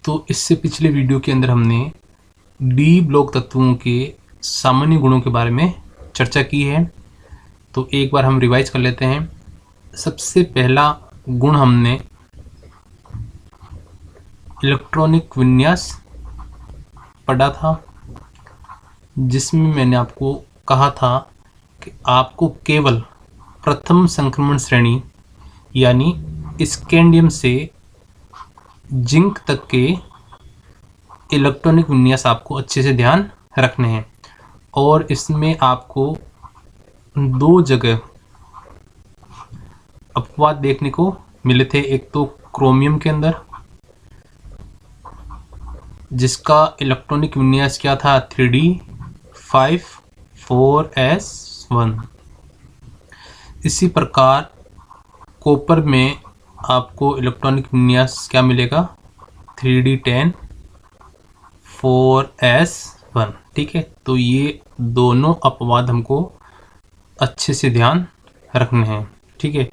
तो इससे पिछले वीडियो के अंदर हमने डी ब्लॉक तत्वों के सामान्य गुणों के बारे में चर्चा की है। तो एक बार हम रिवाइज कर लेते हैं। सबसे पहला गुण हमने इलेक्ट्रॉनिक विन्यास पढ़ा था, जिसमें मैंने आपको कहा था कि आपको केवल प्रथम संक्रमण श्रेणी यानी स्कैंडियम से जिंक तक के इलेक्ट्रॉनिक विन्यास आपको अच्छे से ध्यान रखने हैं। और इसमें आपको दो जगह अपवाद देखने को मिले थे। एक तो क्रोमियम के अंदर, जिसका इलेक्ट्रॉनिक विन्यास क्या था 3d5 4s1। इसी प्रकार कॉपर में आपको इलेक्ट्रॉनिक विन्यास क्या मिलेगा 3d10 4s1। ठीक है, तो ये दोनों अपवाद हमको अच्छे से ध्यान रखने हैं। ठीक है,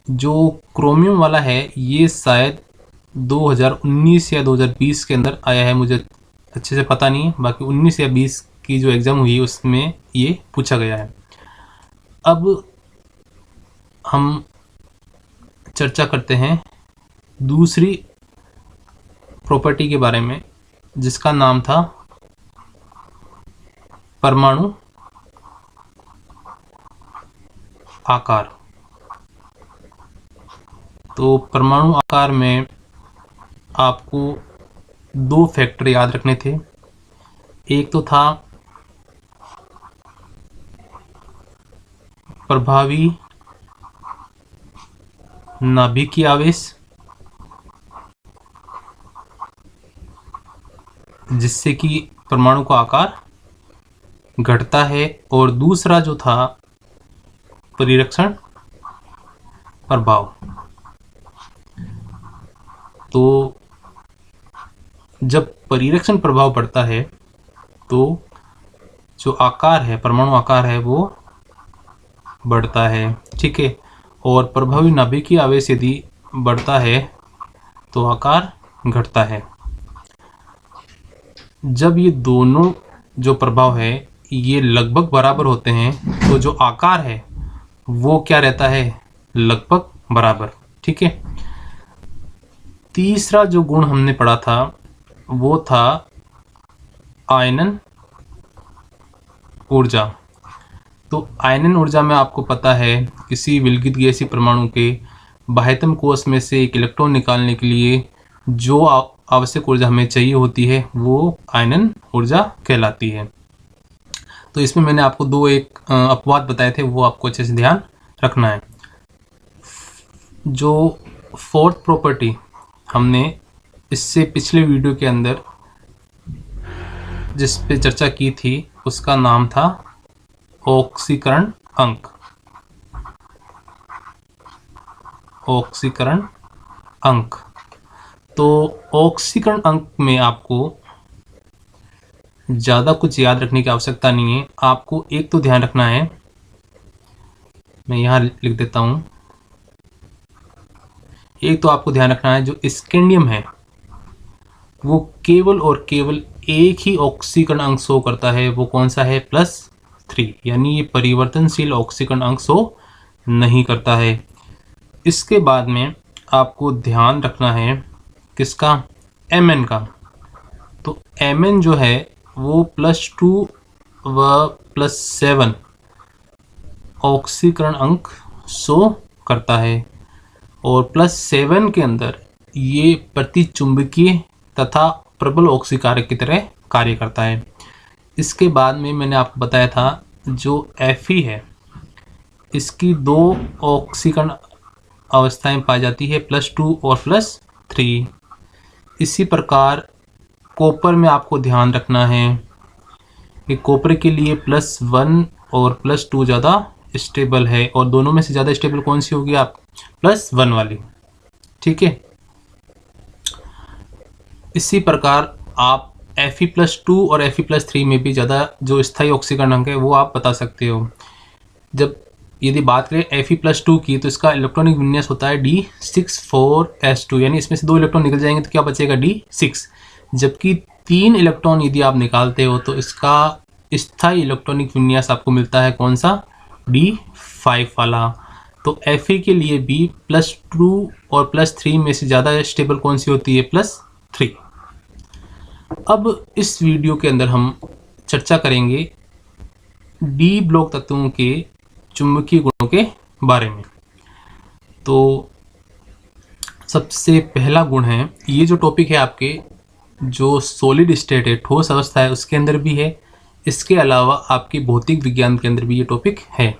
जो क्रोमियम वाला है ये शायद 2019 या 2020 के अंदर आया है, मुझे अच्छे से पता नहीं है। बाकी 19 या 20 की जो एग्ज़ाम हुई है उसमें ये पूछा गया है। अब हम चर्चा करते हैं दूसरी प्रॉपर्टी के बारे में, जिसका नाम था परमाणु आकार। तो परमाणु आकार में आपको दो फैक्टर याद रखने थे। एक तो था प्रभावी नाभिकीय आवेश, जिससे कि परमाणु का आकार घटता है, और दूसरा जो था परिरक्षण प्रभाव। तो जब परिरक्षण प्रभाव पड़ता है तो जो आकार है, परमाणु आकार है, वो बढ़ता है। ठीक है, और प्रभावी नाभिकीय आवेश यदि बढ़ता है तो आकार घटता है। जब ये दोनों जो प्रभाव है ये लगभग बराबर होते हैं तो जो आकार है वो क्या रहता है, लगभग बराबर। ठीक है, तीसरा जो गुण हमने पढ़ा था वो था आयनन ऊर्जा। तो आयनन ऊर्जा में आपको पता है किसी विलगित गैसीय परमाणु के बाह्यतम कोश में से एक इलेक्ट्रॉन निकालने के लिए जो आवश्यक ऊर्जा हमें चाहिए होती है वो आयनन ऊर्जा कहलाती है। तो इसमें मैंने आपको दो एक अपवाद बताए थे, वो आपको अच्छे से ध्यान रखना है। जो फोर्थ प्रॉपर्टी हमने इससे पिछले वीडियो के अंदर जिस पे चर्चा की थी उसका नाम था ऑक्सीकरण अंक। ऑक्सीकरण अंक। तो ऑक्सीकरण अंक में आपको ज़्यादा कुछ याद रखने की आवश्यकता नहीं है। आपको एक तो ध्यान रखना है, मैं यहाँ लिख देता हूँ। एक तो आपको ध्यान रखना है जो स्कैंडियम है वो केवल और केवल एक ही ऑक्सीकरण अंक शो करता है, वो कौन सा है +3, यानी ये परिवर्तनशील ऑक्सीकरण अंक शो नहीं करता है। इसके बाद में आपको ध्यान रखना है किसका, Mn का। तो Mn जो है वो +2 व +7 ऑक्सीकरण अंक शो करता है, और +7 के अंदर ये प्रतिचुंबकीय तथा प्रबल ऑक्सीकारक की तरह कार्य करता है। इसके बाद में मैंने आपको बताया था जो Fe है इसकी दो ऑक्सीकरण अवस्थाएं पाई जाती है, +2 और +3। इसी प्रकार कॉपर में आपको ध्यान रखना है कि कॉपर के लिए +1 और +2 ज़्यादा स्टेबल है, और दोनों में से ज़्यादा स्टेबल कौन सी होगी, आप +1 वाली। ठीक है, इसी प्रकार आप Fe+2 और Fe+3 में भी ज़्यादा जो स्थायी ऑक्सीकरण अंक है वो आप बता सकते हो। जब यदि बात करें Fe+2 की, तो इसका इलेक्ट्रॉनिक विन्यास होता है D64S2, यानी इसमें से 2 इलेक्ट्रॉन निकल जाएंगे तो क्या बचेगा D6। जबकि 3 इलेक्ट्रॉन यदि आप निकालते हो तो इसका स्थायी इलेक्ट्रॉनिक विन्यास आपको मिलता है कौन सा, D5 वाला। तो Fe के लिए B+2 और +3 में से ज़्यादा स्टेबल कौन सी होती है, +3। अब इस वीडियो के अंदर हम चर्चा करेंगे डी ब्लॉक तत्वों के चुंबकीय गुणों के बारे में। तो सबसे पहला गुण है, ये जो टॉपिक है आपके जो सॉलिड स्टेट है, ठोस अवस्था है, उसके अंदर भी है। इसके अलावा आपके भौतिक विज्ञान के अंदर भी ये टॉपिक है।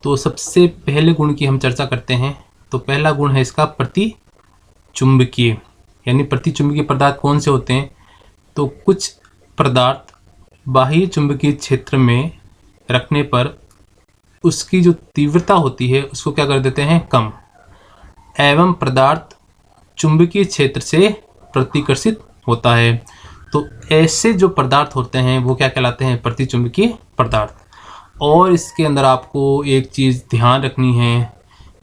तो सबसे पहले गुण की हम चर्चा करते हैं। तो पहला गुण है इसका प्रतिचुंबकीय, यानी प्रतिचुंबकीय पदार्थ कौन से होते हैं। तो कुछ पदार्थ बाह्य चुंबकीय क्षेत्र में रखने पर उसकी जो तीव्रता होती है उसको क्या कर देते हैं, कम, एवं पदार्थ चुंबकीय क्षेत्र से प्रतिकर्षित होता है। तो ऐसे जो पदार्थ होते हैं वो क्या कहलाते हैं, प्रतिचुंबकीय पदार्थ। और इसके अंदर आपको एक चीज़ ध्यान रखनी है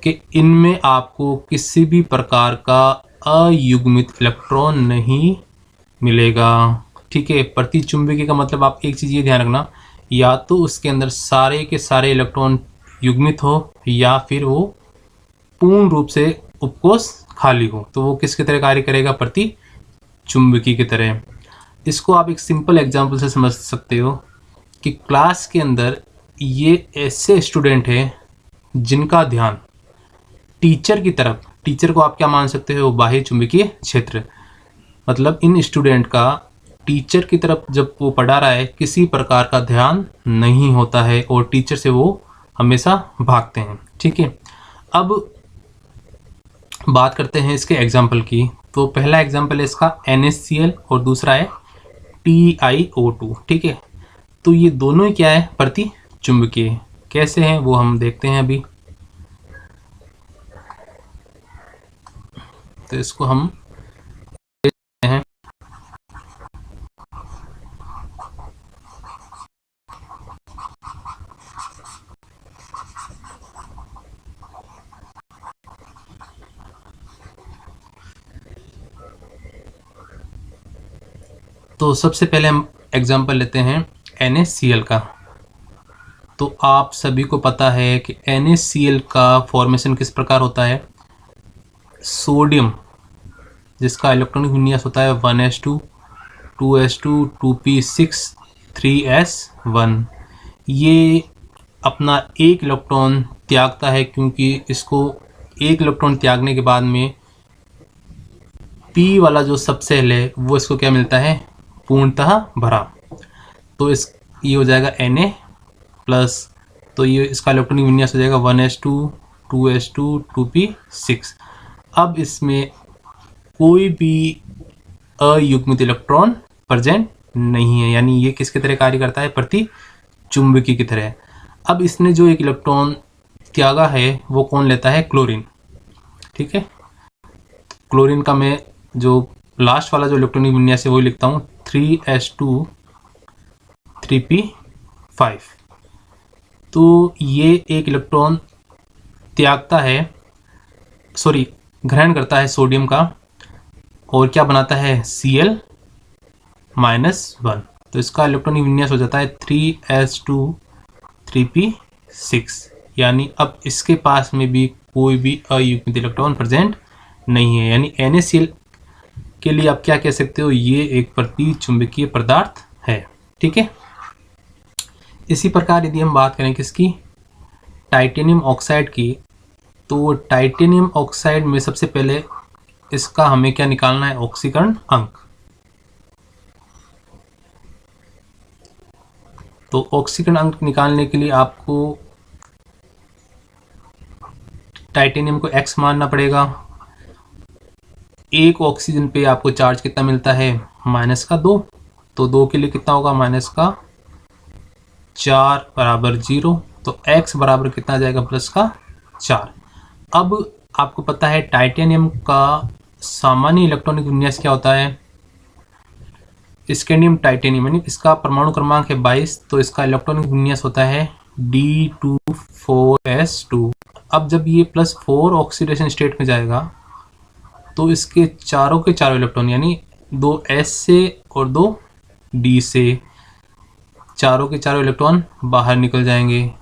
कि इनमें आपको किसी भी प्रकार का अयुग्मित इलेक्ट्रॉन नहीं मिलेगा। ठीक है, प्रतिचुंबकीय का मतलब आप एक चीज़ ये ध्यान रखना, या तो उसके अंदर सारे के सारे इलेक्ट्रॉन युग्मित हो या फिर वो पूर्ण रूप से उपकोष खाली हो। तो वो किसकी तरह कार्य करेगा, प्रतिचुंबकीय की तरह। इसको आप एक सिंपल एग्जांपल से समझ सकते हो कि क्लास के अंदर ये ऐसे स्टूडेंट हैं जिनका ध्यान टीचर की तरफ, टीचर को आप क्या मान सकते हो, बाह्य चुंबकीय क्षेत्र, मतलब इन स्टूडेंट का टीचर की तरफ जब वो पढ़ा रहा है किसी प्रकार का ध्यान नहीं होता है और टीचर से वो हमेशा भागते हैं। ठीक है, अब बात करते हैं इसके एग्जाम्पल की। तो पहला एग्जाम्पल है इसका NaCl और दूसरा है TiO2। ठीक है, तो ये दोनों ही क्या है, प्रतिचुंबकीय। कैसे हैं वो हम देखते हैं अभी। तो इसको हम हैं, तो सबसे पहले हम एग्जाम्पल लेते हैं NaCl का। तो आप सभी को पता है कि NaCl का फॉर्मेशन किस प्रकार होता है। सोडियम जिसका इलेक्ट्रॉनिक विन्यास होता है 1s2 2s2 2p6 3s1, ये अपना एक इलेक्ट्रॉन त्यागता है, क्योंकि इसको एक इलेक्ट्रॉन त्यागने के बाद में P वाला जो सबसेल है वो इसको क्या मिलता है, पूर्णतः भरा। तो ये हो जाएगा Na प्लस, तो ये इसका इलेक्ट्रॉनिक विन्यास हो जाएगा 1s2 2s2 2p6। अब इसमें कोई भी अयुग्मित इलेक्ट्रॉन प्रेजेंट नहीं है, यानी ये किसकी तरह कार्य करता है, प्रतिचुंबकीय की तरह। अब इसने जो एक इलेक्ट्रॉन त्यागा है वो कौन लेता है, क्लोरीन। ठीक है, क्लोरीन का मैं जो लास्ट वाला जो इलेक्ट्रॉनिक विन्यास है वही लिखता हूँ, 3s2 3p5। तो ये एक इलेक्ट्रॉन त्यागता है, सॉरी ग्रहण करता है सोडियम का, और क्या बनाता है, Cl-1। तो इसका इलेक्ट्रॉनिक विन्यास हो जाता है 3s2 3p6, यानी अब इसके पास में भी कोई भी अयुग्मित इलेक्ट्रॉन प्रेजेंट नहीं है। यानी NaCl के लिए आप क्या कह सकते हो, ये एक प्रतिचुंबकीय पदार्थ है। ठीक है, इसी प्रकार यदि हम बात करें किसकी, टाइटेनियम ऑक्साइड की, तो टाइटेनियम ऑक्साइड में सबसे पहले इसका हमें क्या निकालना है, ऑक्सीकरण अंक। तो ऑक्सीकरण अंक निकालने के लिए आपको टाइटेनियम को X मानना पड़ेगा। एक ऑक्सीजन पे आपको चार्ज कितना मिलता है, -2। तो 2 के लिए कितना होगा, -4 बराबर 0। तो X बराबर कितना आ जाएगा, +4। अब आपको पता है टाइटेनियम का सामान्य इलेक्ट्रॉनिक विन्यास क्या होता है, स्कैंडियम टाइटेनियम, यानी इसका परमाणु क्रमांक है 22। तो इसका इलेक्ट्रॉनिक विन्यास होता है D2,4s2। अब जब ये +4 ऑक्सीडेशन स्टेट में जाएगा तो इसके चारों के चारों इलेक्ट्रॉन, यानी 2 S से और 2 D से, चारों के चारों इलेक्ट्रॉन बाहर निकल जाएंगे।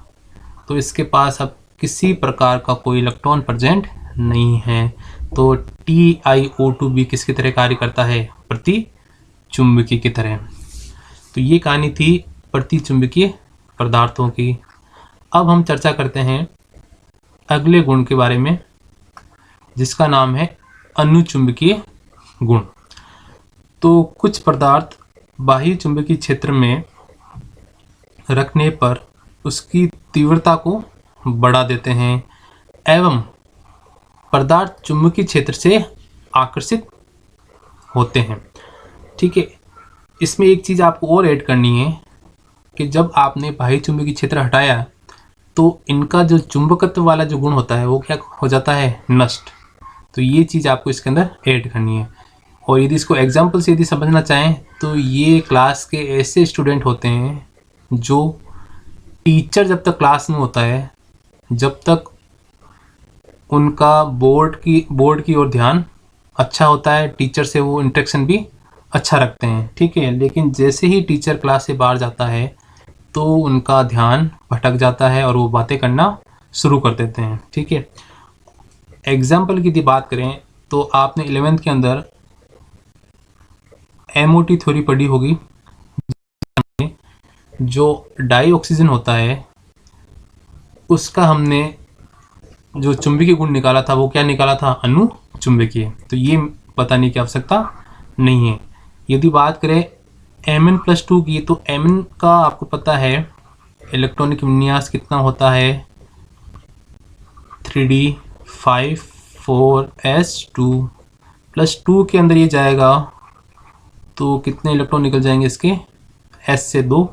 तो इसके पास अब किसी प्रकार का कोई इलेक्ट्रॉन प्रेजेंट नहीं है। तो TiO2 भी किसकी तरह कार्य करता है? प्रतिचुंबकीय की तरह। तो ये कहानी थी प्रतिचुंबकीय पदार्थों की। अब हम चर्चा करते हैं अगले गुण के बारे में, जिसका नाम है अनुचुंबकीय गुण। तो कुछ पदार्थ बाह्य चुंबकीय क्षेत्र में रखने पर उसकी तीव्रता को बढ़ा देते हैं एवं पदार्थ चुंबकीय क्षेत्र से आकर्षित होते हैं। ठीक है, इसमें एक चीज़ आपको और ऐड करनी है कि जब आपने बाह्य चुंबकीय क्षेत्र हटाया तो इनका जो चुंबकत्व वाला जो गुण होता है वो क्या हो जाता है? नष्ट। तो ये चीज़ आपको इसके अंदर ऐड करनी है। और यदि इसको एग्जाम्पल से यदि समझना चाहें तो ये क्लास के ऐसे स्टूडेंट होते हैं जो टीचर जब तक क्लास में होता है, जब तक उनका बोर्ड की ओर ध्यान अच्छा होता है, टीचर से वो इंटरेक्शन भी अच्छा रखते हैं। ठीक है, लेकिन जैसे ही टीचर क्लास से बाहर जाता है तो उनका ध्यान भटक जाता है और वो बातें करना शुरू कर देते हैं। ठीक है, एग्जाम्पल की यदि बात करें तो आपने 11th के अंदर MOT थ्योरी पढ़ी होगी। जो डाई ऑक्सीजन होता है उसका हमने जो चुंबकीय गुण निकाला था वो क्या निकाला था? अनुचुंबकीय। तो ये बताने की आवश्यकता नहीं है। यदि बात करें Mn+2 की, तो Mn का आपको पता है इलेक्ट्रॉनिक विन्यास कितना होता है? 3d5,4s2 +2 के अंदर ये जाएगा तो कितने इलेक्ट्रॉन निकल जाएंगे इसके? S से 2,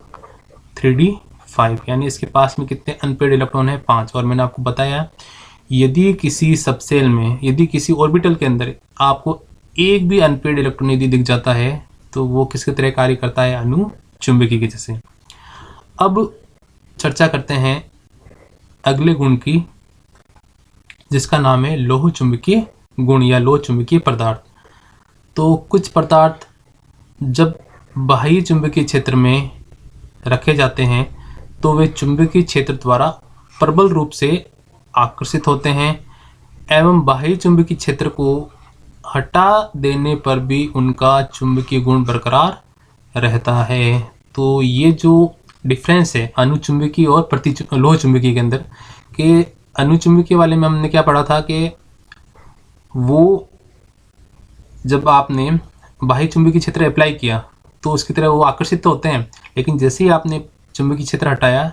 3d5, यानी इसके पास में कितने अनपेड इलेक्ट्रॉन है? 5। और मैंने आपको बताया यदि किसी सबसेल में, यदि किसी ऑर्बिटल के अंदर आपको एक भी अनपेड इलेक्ट्रॉन यदि दिख जाता है तो वो किसकी तरह कार्य करता है? अनुचुंबकीय के जैसे। अब चर्चा करते हैं अगले गुण की, जिसका नाम है लौह चुंबकीय गुण या लौह चुंबकीय पदार्थ। तो कुछ पदार्थ जब बाह्य चुंबकीय क्षेत्र में रखे जाते हैं तो वे चुंबकीय क्षेत्र द्वारा प्रबल रूप से आकर्षित होते हैं एवं बाह्य चुंबकीय क्षेत्र को हटा देने पर भी उनका चुंबकीय गुण बरकरार रहता है। तो ये जो डिफरेंस है अनुचुंबकीय और लौह चुंबकीय के अंदर, कि अनुचुंबकीय वाले में हमने क्या पढ़ा था कि वो जब आपने बाह्य चुंबकीय क्षेत्र अप्लाई किया तो उसकी तरह वो आकर्षित तो होते हैं, लेकिन जैसे ही आपने चुंबकीय क्षेत्र हटाया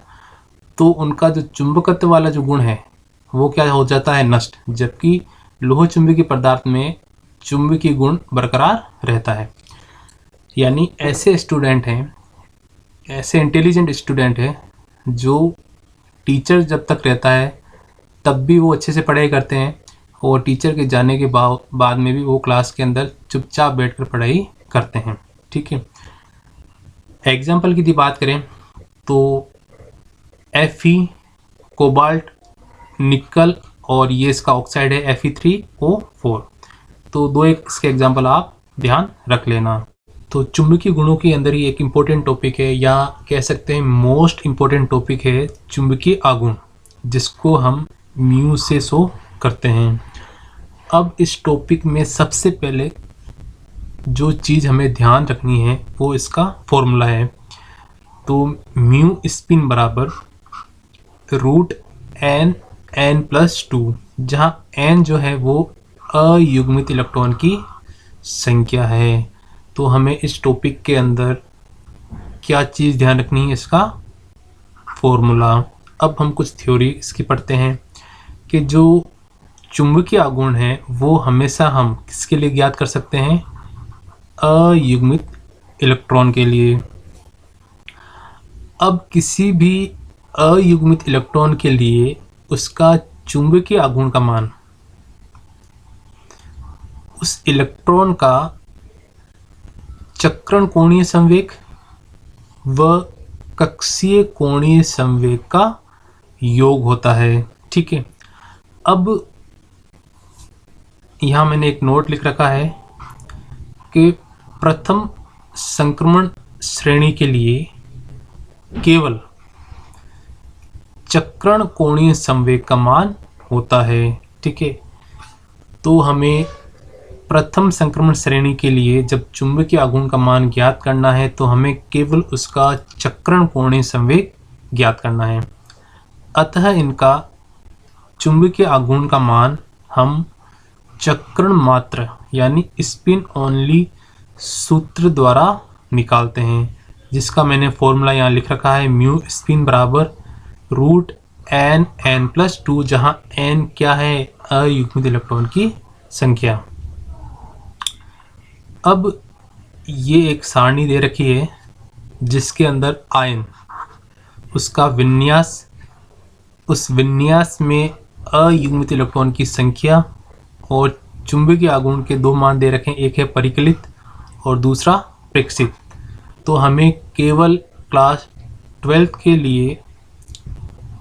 तो उनका जो चुंबकत्व वाला जो गुण है वो क्या हो जाता है? नष्ट। जबकि लौह चुंबकीय पदार्थ में चुंबकीय गुण बरकरार रहता है। यानी ऐसे स्टूडेंट हैं, ऐसे इंटेलिजेंट स्टूडेंट हैं जो टीचर जब तक रहता है तब भी वो अच्छे से पढ़ाई करते हैं और टीचर के जाने के बाद में भी वो क्लास के अंदर चुपचाप बैठकर पढ़ाई करते हैं। ठीक है, एग्जाम्पल की यदि बात करें तो Fe, कोबाल्ट, निकल और ये इसका ऑक्साइड है Fe3O4। तो दो एक इसके एग्जाम्पल आप ध्यान रख लेना। तो चुंबकीय गुणों के अंदर ही एक इम्पोर्टेंट टॉपिक है, या कह सकते हैं मोस्ट इम्पोर्टेंट टॉपिक है चुंबकीय आघूर्ण, जिसको हम म्यू से शो करते हैं। अब इस टॉपिक में सबसे पहले जो चीज़ हमें ध्यान रखनी है वो इसका फॉर्मूला है। तो म्यू स्पिन बराबर √n+2, जहाँ n जो है वो अयुग्मित इलेक्ट्रॉन की संख्या है। तो हमें इस टॉपिक के अंदर क्या चीज़ ध्यान रखनी है? इसका फॉर्मूला। अब हम कुछ थ्योरी इसकी पढ़ते हैं कि जो चुंबकीय आघूर्ण है वो हमेशा हम किसके लिए ज्ञात कर सकते हैं? अयुग्मित इलेक्ट्रॉन के लिए। अब किसी भी अयुग्मित इलेक्ट्रॉन के लिए उसका चुंबकीय आघूर्ण का मान उस इलेक्ट्रॉन का चक्रण कोणीय संवेग व कक्षीय कोणीय संवेग का योग होता है। ठीक है, अब यहाँ मैंने एक नोट लिख रखा है कि प्रथम संक्रमण श्रेणी के लिए केवल चक्रण कोणीय संवेग का मान होता है। ठीक है, तो हमें प्रथम संक्रमण श्रेणी के लिए जब चुंबकीय आघूर्ण का मान ज्ञात करना है तो हमें केवल उसका चक्रण कोणीय संवेग ज्ञात करना है। अतः इनका चुंबकीय आघूर्ण का मान हम चक्रण मात्र यानी स्पिन ओनली सूत्र द्वारा निकालते हैं, जिसका मैंने फॉर्मूला यहाँ लिख रखा है। म्यू स्पिन बराबर रूट एन एन प्लस 2, जहाँ एन क्या है, अयुग्मित इलेक्ट्रॉन की संख्या। अब ये एक सारणी दे रखी है जिसके अंदर आयन, उसका विन्यास, उस विन्यास में अयुग्मित इलेक्ट्रॉन की संख्या और चुंबकीय आघूर्ण के दो मान दे रखे हैं, एक है परिकलित और दूसरा प्रेक्षित। तो हमें केवल क्लास 12th के लिए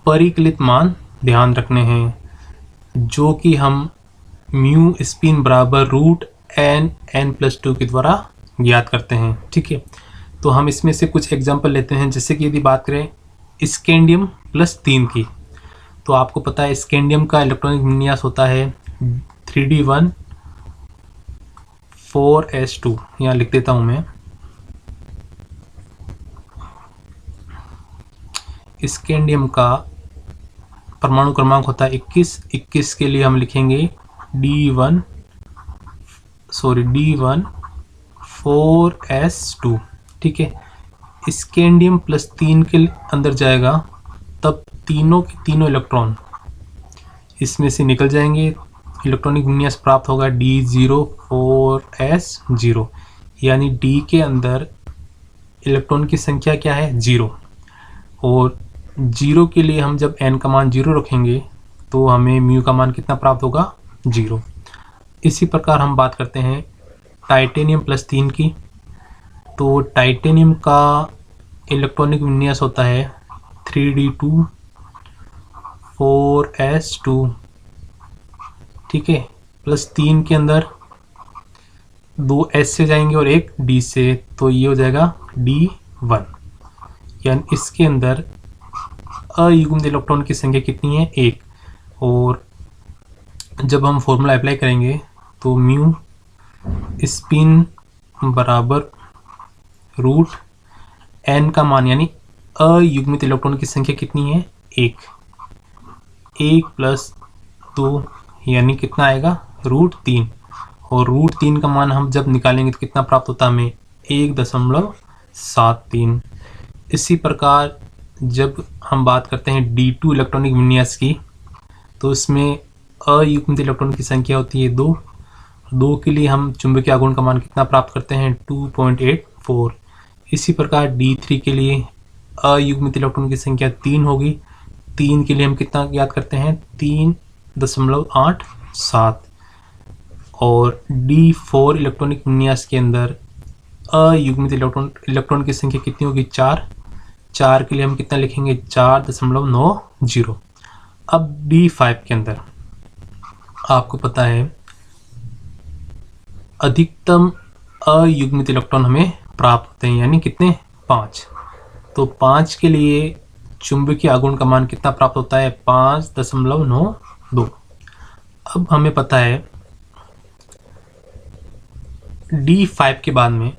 परिकलित मान ध्यान रखने हैं, जो कि हम म्यू स्पिन बराबर रूट एन एन प्लस 2 के द्वारा ज्ञात करते हैं। ठीक है, तो हम इसमें से कुछ एग्जाम्पल लेते हैं। जैसे कि यदि बात करें स्कैंडियम प्लस 3 की, तो आपको पता है स्कैंडियम का इलेक्ट्रॉनिक विन्यास होता है 3d1 4s2। यहाँ लिख देता हूँ मैं। स्कैंडियम का परमाणु क्रमांक होता है 21 के लिए हम लिखेंगे D1 4s2। ठीक है, स्कैंडियम प्लस 3 के अंदर जाएगा तब तीनों के तीनों इलेक्ट्रॉन इसमें से निकल जाएंगे। इलेक्ट्रॉनिक विन्यास प्राप्त होगा D0 4s0, यानी D के अंदर इलेक्ट्रॉन की संख्या क्या है, 0। और 0 के लिए हम जब n का मान 0 रखेंगे तो हमें म्यू का मान कितना प्राप्त होगा, 0। इसी प्रकार हम बात करते हैं टाइटेनियम प्लस 3 की। तो टाइटेनियम का इलेक्ट्रॉनिक विन्यास होता है 3d2 4s2। ठीक है, प्लस 3 के अंदर 2 s से जाएंगे और एक d से, तो ये हो जाएगा d1। यानी इसके अंदर अयुग्मित इलेक्ट्रॉन की संख्या कितनी है, 1। और जब हम फॉर्मूला अप्लाई करेंगे तो म्यू स्पिन बराबर रूट एन का मान, यानी अयुग्मित इलेक्ट्रॉन की संख्या कितनी है, 1 प्लस 2, यानी कितना आएगा, √3। और √3 का मान हम जब निकालेंगे तो कितना प्राप्त होता है हमें, 1.73। इसी प्रकार जब हम बात करते हैं D2 इलेक्ट्रॉनिक विन्यास की, तो इसमें अयुग्मित इलेक्ट्रॉन की संख्या होती है 2 के लिए हम चुंबकीय आघूर्ण का मान कितना प्राप्त करते हैं, 2.84। इसी प्रकार D3 के लिए अयुग्मित इलेक्ट्रॉन की संख्या 3 होगी। 3 के लिए हम कितना ज्ञात करते हैं, 3.87। और D4 इलेक्ट्रॉनिक विन्यास के अंदर अयुग्मित इलेक्ट्रॉन की संख्या कितनी होगी, 4 के लिए हम कितना लिखेंगे, 4.90। अब D5 के अंदर आपको पता है अधिकतम अयुग्मित इलेक्ट्रॉन हमें प्राप्त होते हैं, यानी कितने, 5। तो 5 के लिए चुंबकीय आघूर्ण का मान कितना प्राप्त होता है, 5.92। अब हमें पता है D5 के बाद में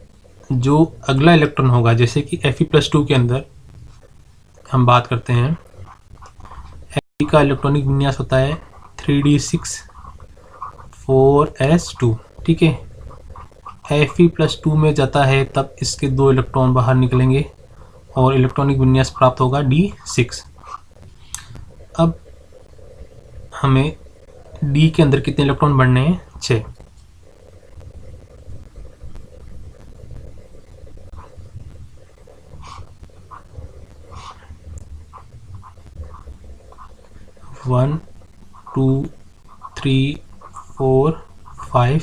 जो अगला इलेक्ट्रॉन होगा, जैसे कि Fe+2 के अंदर हम बात करते हैं, Fe का इलेक्ट्रॉनिक विन्यास होता है 3d6 4s2। ठीक है, Fe+2 में जाता है तब इसके 2 इलेक्ट्रॉन बाहर निकलेंगे और इलेक्ट्रॉनिक विन्यास प्राप्त होगा D6। अब हमें D के अंदर कितने इलेक्ट्रॉन बढ़ने हैं, 6। वन 2 3 4 5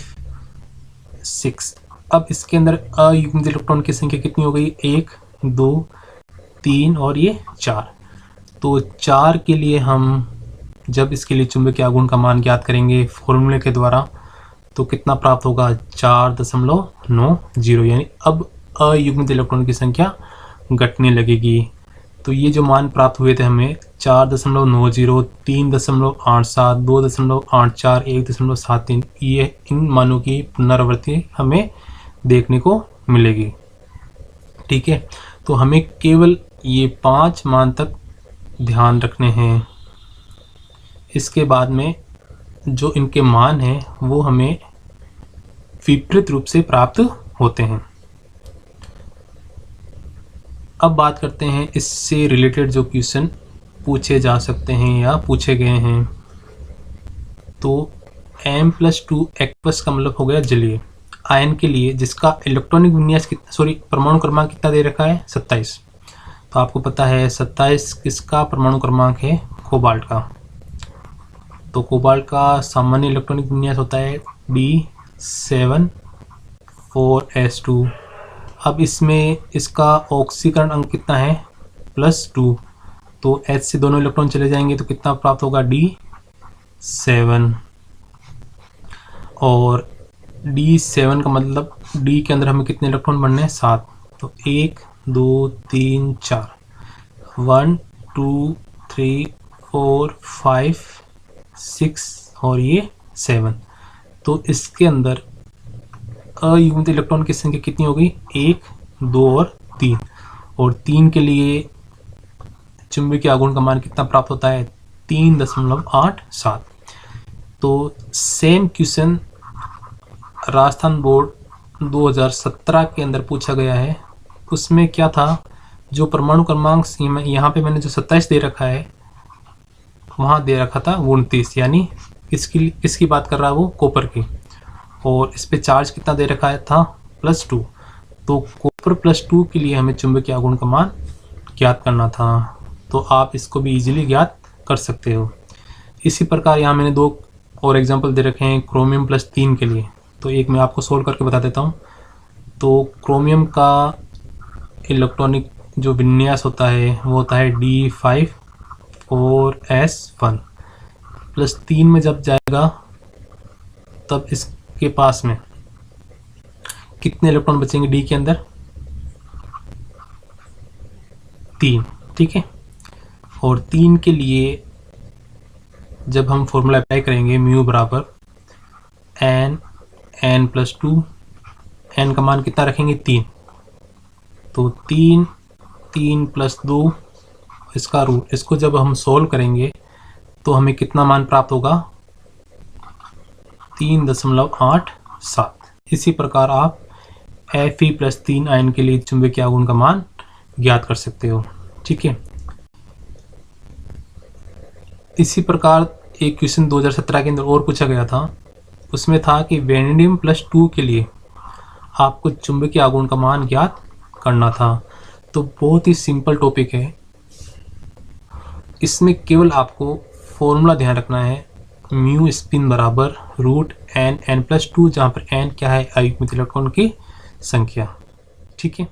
6। अब इसके अंदर अयुग्मित इलेक्ट्रॉन की संख्या कितनी हो गई, 1 2 3 और ये 4। तो 4 के लिए हम जब इसके लिए चुंबकीय आघूर्ण का मान ज्ञात करेंगे फॉर्मूले के द्वारा, तो कितना प्राप्त होगा 4.90, यानी अब अयुग्मित इलेक्ट्रॉन की संख्या घटने लगेगी। तो ये जो मान प्राप्त हुए थे हमें 4.90, 3.87, 2.84, 1.73, ये इन मानों की पुनरावृत्ति हमें देखने को मिलेगी। ठीक है, तो हमें केवल ये 5 मान तक ध्यान रखने हैं। इसके बाद में जो इनके मान हैं वो हमें विपरीत रूप से प्राप्त होते हैं। अब बात करते हैं इससे रिलेटेड जो क्वेश्चन पूछे जा सकते हैं या पूछे गए हैं। तो M+2 एक्वस का मतलब हो गया जलीय आयन के लिए जिसका इलेक्ट्रॉनिक विन्यास परमाणु क्रमांक कितना दे रखा है 27। तो आपको पता है 27 किसका परमाणु क्रमांक है, कोबाल्ट का। तो कोबाल्ट का सामान्य इलेक्ट्रॉनिक विन्यास होता है D7 4s2। अब इसमें इसका ऑक्सीकरण अंक कितना है +2। तो H से दोनों इलेक्ट्रॉन चले जाएंगे तो कितना प्राप्त होगा D7। और D7 का मतलब D के अंदर हमें कितने इलेक्ट्रॉन बनने हैं 7। तो 1 2 3 4, 1 2 3 4 5 6 और ये 7। तो इसके अंदर अयुग्मित इलेक्ट्रॉन की संख्या कितनी हो गई 1 2 और 3। और 3 के लिए चुंबकीय आघूर्ण का मान कितना प्राप्त होता है 3.87। तो सेम क्वेश्चन राजस्थान बोर्ड 2017 के अंदर पूछा गया है। उसमें क्या था, जो परमाणु क्रमांक यहाँ पे मैंने जो 27 दे रखा है वहाँ दे रखा था 29, यानी किसकी बात कर रहा है वो कॉपर की। और इस पे चार्ज कितना दे रखा है था +2। तो कॉपर +2 के लिए हमें चुंबकीय आघूर्ण का मान ज्ञात करना था। तो आप इसको भी इजीली ज्ञात कर सकते हो। इसी प्रकार यहाँ मैंने 2 और एग्जांपल दे रखे हैं क्रोमियम +3 के लिए। तो एक मैं आपको सोल्व करके बता देता हूँ। तो क्रोमियम का इलेक्ट्रॉनिक जो विन्यास होता है वो होता है D5 4s1। +3 में जब जाएगा तब इसके पास में कितने इलेक्ट्रॉन बचेंगे D के अंदर 3। ठीक है, और 3 के लिए जब हम फॉर्मूला अप्लाई करेंगे म्यू बराबर n+2, n का मान कितना रखेंगे 3। तो 3 + 2 इसका रूट, इसको जब हम सोल्व करेंगे तो हमें कितना मान प्राप्त होगा 3.87। इसी प्रकार आप Fe+3 आयन के लिए चुंबकीय आघूर्ण का मान ज्ञात कर सकते हो। ठीक है, इसी प्रकार एक क्वेश्चन 2017 के अंदर और पूछा गया था। उसमें था कि वेनेडियम +2 के लिए आपको चुंबकीय आघूर्ण का मान ज्ञात करना था। तो बहुत ही सिंपल टॉपिक है, इसमें केवल आपको फॉर्मूला ध्यान रखना है म्यू स्पिन बराबर √n n+2, जहाँ पर n क्या है अयुग्मित इलेक्ट्रॉन की संख्या। ठीक है।